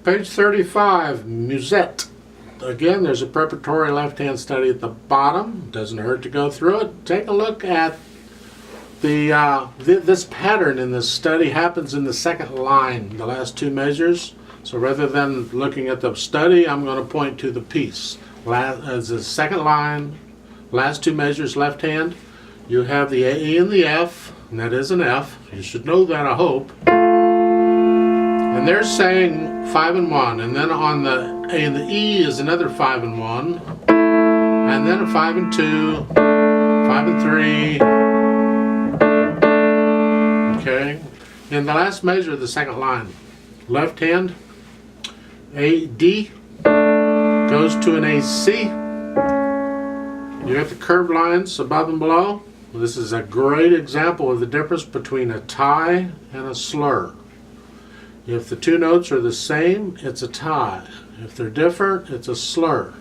Page 35, Musette. Again, there's a preparatory left-hand study at the bottom. Doesn't hurt to go through it. Take a look at this pattern in this study happens in the second line, the last two measures. So rather than looking at the study, I'm going to point to the piece. As the second line, last two measures left hand, you have the A and the F, and that is an F. You should know that, I hope. And they're saying 5 and 1, and then on the A and the E is another 5 and 1, and then a 5 and 2, 5 and 3. Okay. In the last measure of the second line, left hand, A, D, goes to an AC. You have the curved lines above and below. This is a great example of the difference between a tie and a slur. If the two notes are the same, it's a tie. If they're different, it's a slur.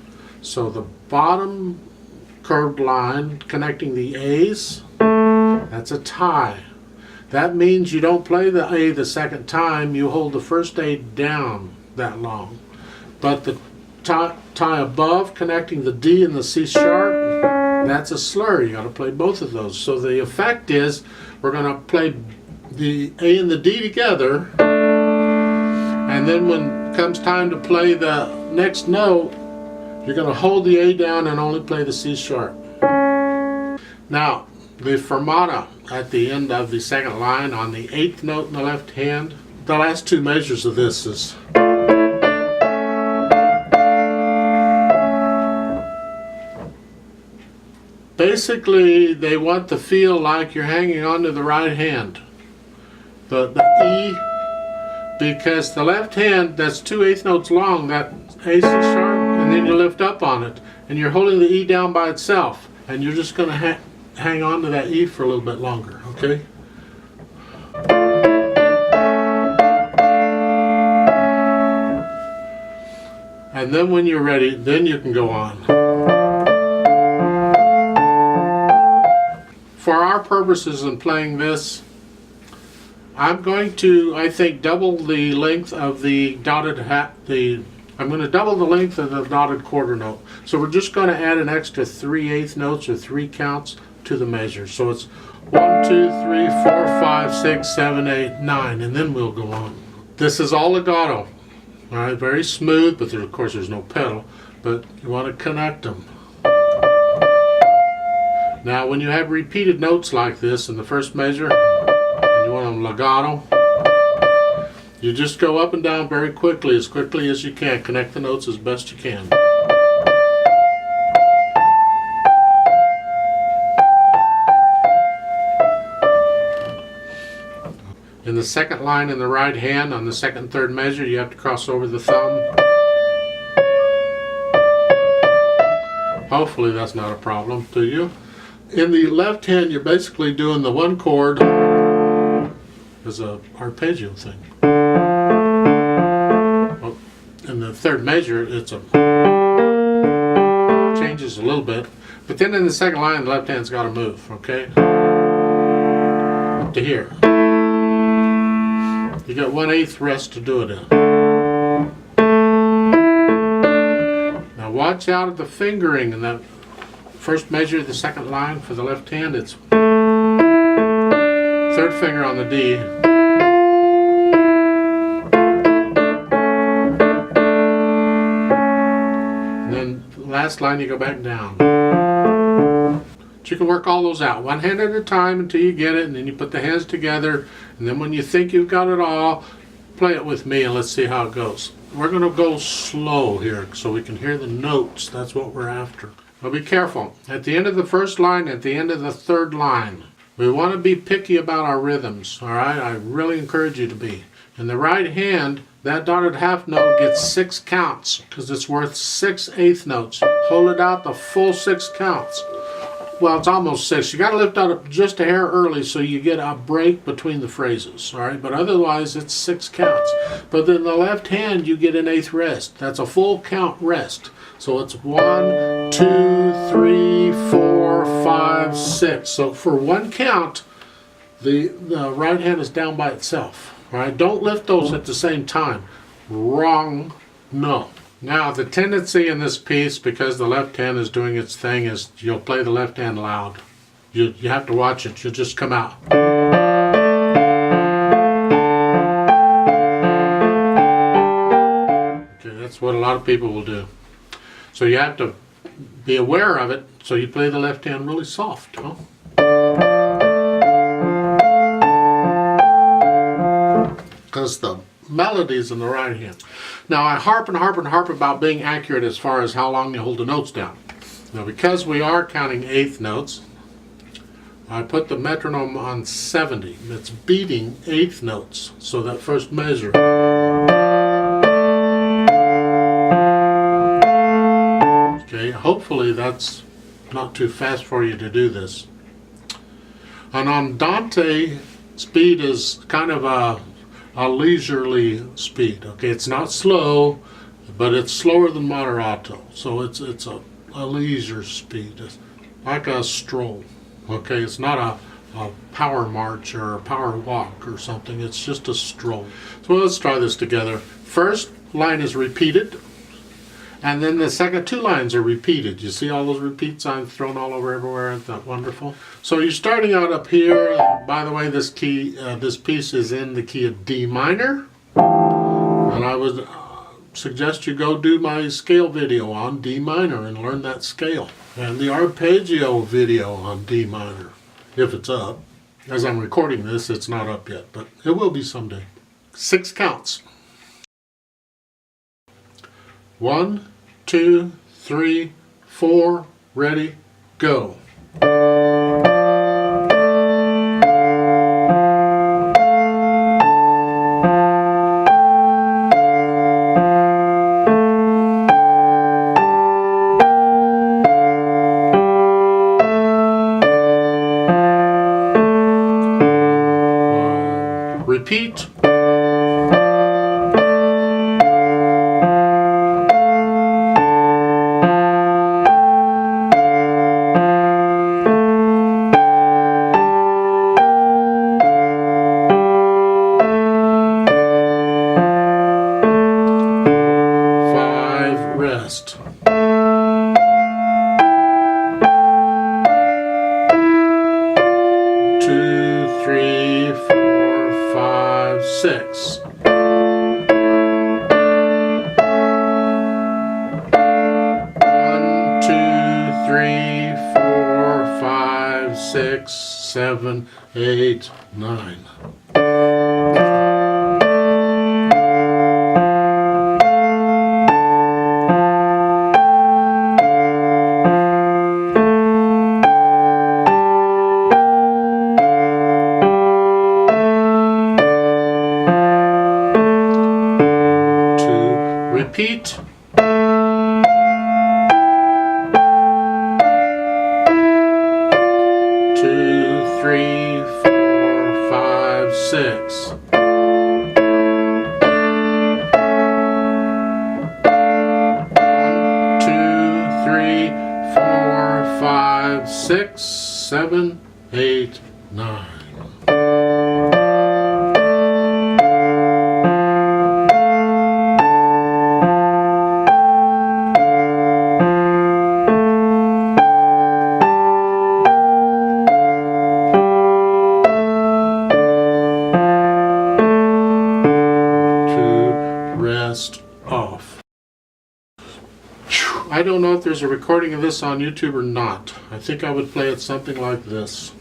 So the bottom curved line connecting the A's, that's a tie. That means you don't play the A the second time, you hold the first A down that long. But the tie above connecting the D and the C sharp, that's a slur. You got to play both of those. So the effect is we're going to play the A and the D together, and then when it comes time to play the next note, you're going to hold the A down and only play the C sharp. Now, the fermata at the end of the second line on the 8th note in the left hand, the last two measures of this is basically they want to feel like you're hanging onto the right hand. The E, because the left hand, that's 2 8th notes long, that A, C sharp, and then you lift up on it, and you're holding the E down by itself, and you're just going to hang on to that E for a little bit longer, okay? And then when you're ready, then you can go on. For our purposes in playing this, I'm going to, I think, double the length of the dotted I'm going to double the length of the dotted quarter note. So we're just going to add an extra 3/8 notes or 3 counts to the measure. So it's 1, 2, 3, 4, 5, 6, 7, 8, 9, and then we'll go on. This is all legato. All right, very smooth, but of course there's no pedal, but you want to connect them. Now when you have repeated notes like this in the first measure, and you want them legato, you just go up and down very quickly as you can. Connect the notes as best you can. In the second line in the right hand, on the second and third measure, you have to cross over the thumb. Hopefully that's not a problem to you. In the left hand, you're basically doing the one chord as a arpeggio thing. Well, in the third measure, it's changes a little bit. But then in the second line, the left hand's got to move, okay? Up to here. You got 1/8 rest to do it in. Now watch out at the fingering in that first measure of the second line for the left hand. It's third finger on the D. And then last line you go back down. But you can work all those out one hand at a time until you get it, and then you put the hands together, and then when you think you've got it all, play it with me and let's see how it goes. We're going to go slow here so we can hear the notes. That's what we're after. But be careful. At the end of the first line, at the end of the third line, we want to be picky about our rhythms, all right? I really encourage you to be. In the right hand, that dotted half note gets 6 counts because it's worth 6 8th notes. Hold it out the full 6 counts. Well, it's almost 6. You got to lift out just a hair early so you get a break between the phrases, all right? But otherwise, it's 6 counts. But in the left hand, you get an 8th rest. That's a full count rest. So it's 1, 2, 3, 4, 5, 6. So for one count, the right hand is down by itself. All right? Don't lift those at the same time. Wrong. No. Now the tendency in this piece, because the left hand is doing its thing, is you'll play the left hand loud. You have to watch it. You'll just come out. Okay, that's what a lot of people will do. So you have to be aware of it, so you play the left hand really soft. Huh? Because the melody's in the right hand. Now I harp and harp and harp about being accurate as far as how long you hold the notes down. Now because we are counting eighth notes, I put the metronome on 70. It's beating eighth notes. So that first measure. Okay, hopefully that's not too fast for you to do this. And on Dante, speed is kind of a leisurely speed. Okay, it's not slow, but it's slower than moderato. So it's a leisure speed. It's like a stroll. Okay, it's not a power march or a power walk or something. It's just a stroll. So let's try this together. First line is repeated, and then the second two lines are repeated. You see all those repeat signs thrown all over everywhere? Isn't that wonderful? So you're starting out up here. By the way, this piece is in the key of D minor, and I would suggest you go do my scale video on D minor and learn that scale, and the arpeggio video on D minor, if it's up. As I'm recording this, it's not up yet, but it will be someday. 6 counts. 1, 2, 3, 4, ready, go. Repeat. Rest. 2, 3, 4, 5, 6. 1, 2, 3, 4, 5, 6, 7, 8, 9. Repeat. 2, 3, 4, 5, 6. 1, 2, 3, 4, 5, 6, 7, 8, 9. Off. I don't know if there's a recording of this on YouTube or not. I think I would play it something like this.